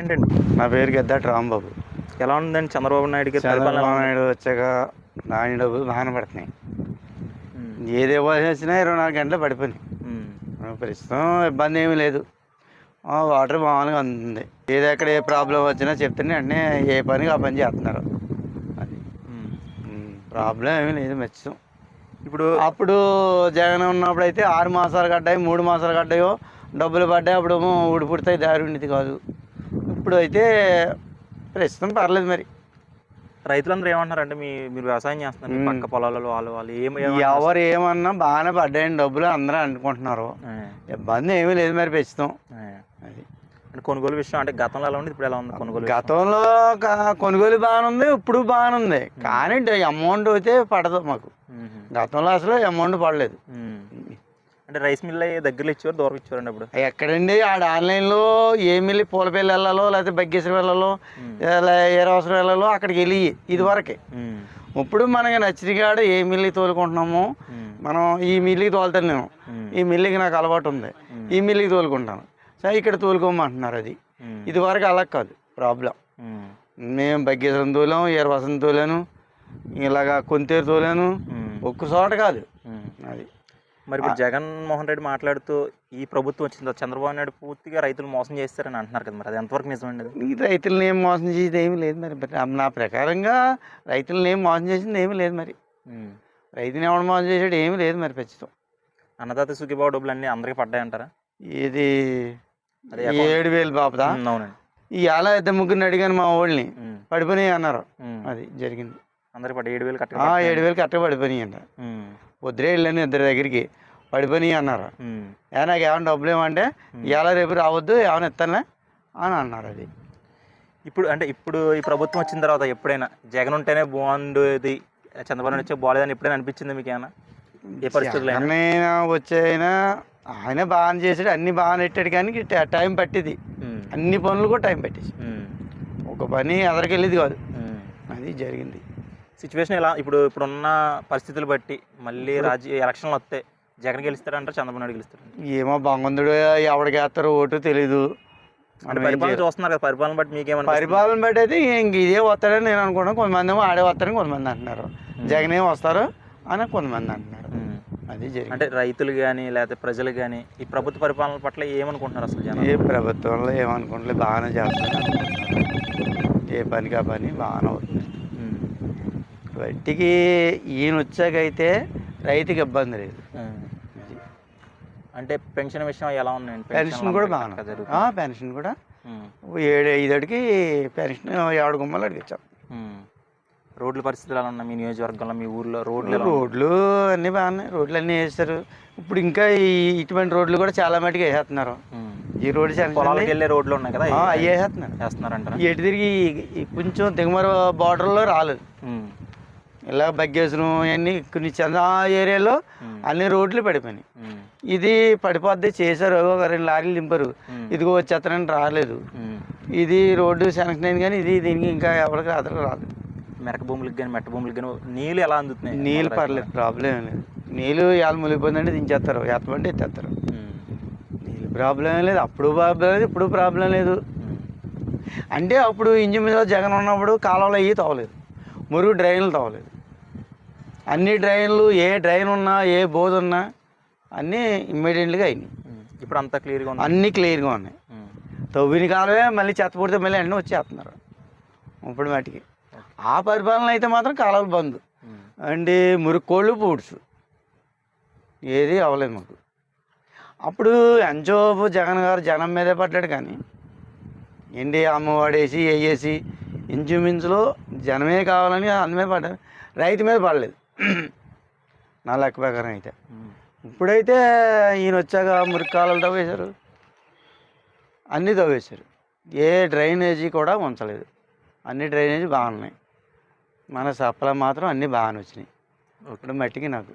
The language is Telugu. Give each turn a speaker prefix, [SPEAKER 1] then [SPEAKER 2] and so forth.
[SPEAKER 1] ఏంటండి?
[SPEAKER 2] నా పేరు గద్దాటి రాంబాబు.
[SPEAKER 1] ఎలా ఉందండి చంద్రబాబు నాయుడు గారి పరిపాలన?
[SPEAKER 2] చంద్రబాబు నాయుడు వచ్చాక నాని డబ్బులు బాగానే పడుతున్నాయి.
[SPEAKER 1] హ్మ్.
[SPEAKER 2] ఏది ఇవ్వాల్సి వచ్చినా 24 గంటలు పడిపోయినాయి.
[SPEAKER 1] హ్మ్.
[SPEAKER 2] ప్రస్తుతం ఇబ్బంది ఏమీ లేదు. వాటర్ మామూలుగా అందుతుంది. ఏది ఎక్కడ ఏ ప్రాబ్లం వచ్చినా చెప్తేనే వెంటనే ఏ పనికి ఆ పని చేస్తున్నారు. అది ప్రాబ్లం ఏమీ లేదు ప్రస్తుతం. అప్పుడు జగన్ ఉన్నప్పుడు అయితే 6 మాసాలు కట్టాయి, 3 మాసాలు కట్టాయో డబ్బులు పడ్డాయి, అప్పుడు ఊడిపుడతాయి, దారి ఉండేది కాదు. ఇప్పుడు అయితే ప్రస్తుతం పర్లేదు. మరి
[SPEAKER 1] రైతులందరూ ఏమంటున్నారంటే మీరు వ్యవసాయం చేస్తున్నారు, పక్క పొలాలలో వాళ్ళు
[SPEAKER 2] ఎవరు ఏమన్నా బాగానే పడ్డాయండి డబ్బులు, అందరూ అనుకుంటున్నారు. ఇబ్బంది ఏమీ లేదు మరి ప్రస్తుతం. అది
[SPEAKER 1] అంటే కొనుగోలు విషయం అంటే గతంలో ఎలా ఉంది, ఇప్పుడు ఎలా ఉంది కొనుగోలు?
[SPEAKER 2] గతంలో కొనుగోలు బాగానే ఉంది, ఇప్పుడు బాగానే ఉంది. కానీ అమౌంట్ అయితే పడదు మాకు. గతంలో అసలు అమౌంట్ పడలేదు.
[SPEAKER 1] అంటే రైస్ మిల్ దగ్గరలో ఇచ్చారు, దూరం ఇచ్చారండి అప్పుడు?
[SPEAKER 2] ఎక్కడండి ఆడ ఆన్లైన్లో ఏ మిల్లి పూలపల్లి వెళ్ళాలో, లేకపోతే బగ్గేశ్వరం వెళ్ళాలో, ఏరవసరం వెళ్ళాలో అక్కడికి వెళ్ళి ఇదివరకే. ఇప్పుడు మనకి నచ్చిన కాడ ఏ మిల్లికి తోలుకుంటున్నామో మనం ఈ మిల్లికి తోలుతాను. నేను ఈ మిల్లికి నాకు అలవాటు ఉంది, ఈ మిల్లికి తోలుకుంటాను. సరే ఇక్కడ తోలుకోమంటున్నారు. అది ఇదివరకు అలా కాదు ప్రాబ్లం. మేము బగ్గేశ్వరం తోలాము, ఏరవసరం తోలాను, ఇలాగా కొంతేరు తోలాను, ఒక్క చోట కాదు. అది
[SPEAKER 1] మరి ఇప్పుడు జగన్మోహన్ రెడ్డి మాట్లాడుతూ ఈ ప్రభుత్వం వచ్చిందో చంద్రబాబు నాయుడు పూర్తిగా రైతులు మోసం చేస్తారని అంటున్నారు కదా, మరి అది ఎంతవరకు నిజమండి?
[SPEAKER 2] ఈ రైతులను ఏం మోసం చేసేది ఏమీ లేదు. మరి నా ప్రకారంగా రైతులను ఏం మోసం చేసింది ఏమీ లేదు. మరి రైతుని ఎవడు మోసం చేసాడు ఏమీ లేదు. మరి ప్రస్తుతం
[SPEAKER 1] అన్నదాత సుఖీభావ డబ్బులు అన్నీ అందరికీ పడ్డాయంటారా?
[SPEAKER 2] ఇది 7,000 బాపదా?
[SPEAKER 1] అవునండి.
[SPEAKER 2] ఇవాళ ఇద్దరు ముగ్గురిని అడిగాను మా వాళ్ళని, పడిపోయినాయి అన్నారు. అది జరిగింది.
[SPEAKER 1] అందరికి పడ్డ 7,000
[SPEAKER 2] 7,000 కరెక్ట్గా పడిపోయినాయి అంట. పొద్దునే వెళ్ళాను ఇద్దరి దగ్గరికి, పడిపోయినాయి అన్నారు. నాకు ఏమైనా డబ్బులు ఏమంటే ఇవాళ రేపు రావద్దు, ఏమైనా ఇస్తానులే అని అన్నారు. అది
[SPEAKER 1] ఇప్పుడు ఈ ప్రభుత్వం వచ్చిన తర్వాత ఎప్పుడైనా జగన్ ఉంటేనే బాగుండేది, చంద్రబాబు నాయుడు వచ్చే బాగాలేదని ఎప్పుడైనా అనిపించింది మీకు? ఏమైనా ఏ పరిస్థితుల్లో
[SPEAKER 2] వచ్చాయినా ఆయన బాగానే చేసాడు, అన్ని బాగానే పెట్టాడు. కానీ టైం పట్టింది, అన్ని పనులు కూడా టైం పట్టేసి ఒక పని ఎదరికి వెళ్ళేది కాదు. అది జరిగింది
[SPEAKER 1] సిచ్యువేషన్. ఎలా ఇప్పుడున్న పరిస్థితులు బట్టి మళ్ళీ ఎలక్షన్లు వస్తే జగన్ గెలుస్తారంటారు, చంద్రబాబు నాయుడు గెలుస్తారు?
[SPEAKER 2] ఏమో భగవంతుడు ఎవరికి వేస్తారో ఓటు తెలీదు.
[SPEAKER 1] పరిపాలన చూస్తున్నారు కదా, పరిపాలన బట్టి మీకేమన్నా?
[SPEAKER 2] పరిపాలన బట్టి అయితే ఇంక ఇదే వస్తాడని నేను అనుకున్నాను. కొంతమంది ఏమో ఆడే వస్తారని కొంతమంది అంటున్నారు, జగన్ ఏమో వస్తారు అని కొంతమంది అంటున్నారు. అది జరిగింది.
[SPEAKER 1] అంటే రైతులు కానీ లేకపోతే ప్రజలు కానీ ఈ ప్రభుత్వ పరిపాలన పట్ల ఏమనుకుంటున్నారు అసలు జనం?
[SPEAKER 2] ఏ ప్రభుత్వంలో ఏమనుకుంటలేదు, బాగానే చేస్తారు. ఏ పనికి ఆ పని బాగానే అవుతుంది. బట్టికి ఈయన వచ్చాకైతే రైతుకి ఇబ్బంది లేదు.
[SPEAKER 1] అంటే పెన్షన్ విషయం ఎలా ఉందండి?
[SPEAKER 2] పెన్షన్ కూడా బాగానే పెన్షన్ కూడా 7-5 పెన్షన్ 7 గుమ్మలు అడిగించాం.
[SPEAKER 1] రోడ్ల పరిస్థితులు ఎలా ఉన్నాయి మీ నియోజకవర్గంలో, మీ ఊర్లో? రోడ్లు
[SPEAKER 2] అన్నీ బాగున్నాయి, రోడ్లు అన్నీ వేస్తారు. ఇప్పుడు ఇంకా ఇటువంటి రోడ్లు కూడా చాలా మటుకు వేసేస్తున్నారు. ఈ రోడ్డు
[SPEAKER 1] పొలాలకు వెళ్ళే రోడ్లు ఉన్నాయి కదా,
[SPEAKER 2] అవి వేసేస్తున్నారు. ఎటు తిరిగి కొంచెం దిగుమర బార్డర్లో రాలేదు. ఇలా బగ్గేశ్వరం అన్నీ కొన్ని చంద్ర ఏరియాలో అన్ని రోడ్లు పడిపోయినాయి. ఇది పడిపోద్ది చేశారు, 2 లారీలు దింపారు, ఇదిగో వచ్చేస్తారని రాలేదు. ఇది రోడ్డు శాంక్షన్ అయింది, కానీ దీనికి ఇంకా ఎవరికి అదలకు రాలేదు.
[SPEAKER 1] మెరక భూములకి కానీ మెట్ట భూములకి కానీ నీళ్ళు ఎలా అందుతున్నాయి?
[SPEAKER 2] నీళ్ళు పర్లేదు, ప్రాబ్లం ఏం లేదు. నీళ్ళు ఇవాళ మునిగిపోయిందంటే దించేస్తారు, ఎత్తమంటే ఎత్తేస్తారు. నీళ్ళు ప్రాబ్లం ఏం లేదు. అప్పుడు ప్రాబ్లం లేదు, ఇప్పుడు ప్రాబ్లం లేదు. అంటే అప్పుడు ఇంజిన్ మీద జగన్ ఉన్నప్పుడు కాలువలు అయ్యి తవ్వలేదు, మురుగు డ్రైన్లు తవ్వలేదు. అన్ని డ్రైన్లు, ఏ డ్రైన్ ఉన్నా ఏ బోధ ఉన్నా అన్నీ ఇమ్మీడియట్గా అయినాయి.
[SPEAKER 1] ఇప్పుడు అంతా క్లియర్గా ఉంది,
[SPEAKER 2] అన్నీ క్లియర్గా ఉన్నాయి. తవ్విన కాలమే మళ్ళీ చెత్త పుడితే మళ్ళీ అన్నీ వచ్చేస్తున్నారు ఇప్పుడు మటుకి. ఆ పరిపాలన అయితే మాత్రం కాలువలు బంద్ అండి, మురుక్కోళ్ళు పూడ్స్ ఏది అవ్వలేదు మాకు. అప్పుడు ఎంజోబు జగన్ గారు జనం మీదే పడ్డాడు, కానీ ఏంటి అమ్మవాడేసి వేసి ఇంచుమించులో జనమే కావాలని అందమే పడ్డారు, రైతు మీద పడలేదు నా లెక్క ప్రకారం అయితే. ఇప్పుడైతే ఈయన వచ్చాక మురికి కాలువలు తవ్వేశారు, అన్నీ తవ్వేశారు. ఏ డ్రైనేజీ కూడా ఉంచలేదు, అన్ని డ్రైనేజీ బాగున్నాయి. మన సప్లై మాత్రం అన్నీ బాగానే వచ్చినాయి. ఇప్పుడు మట్టికి నాకు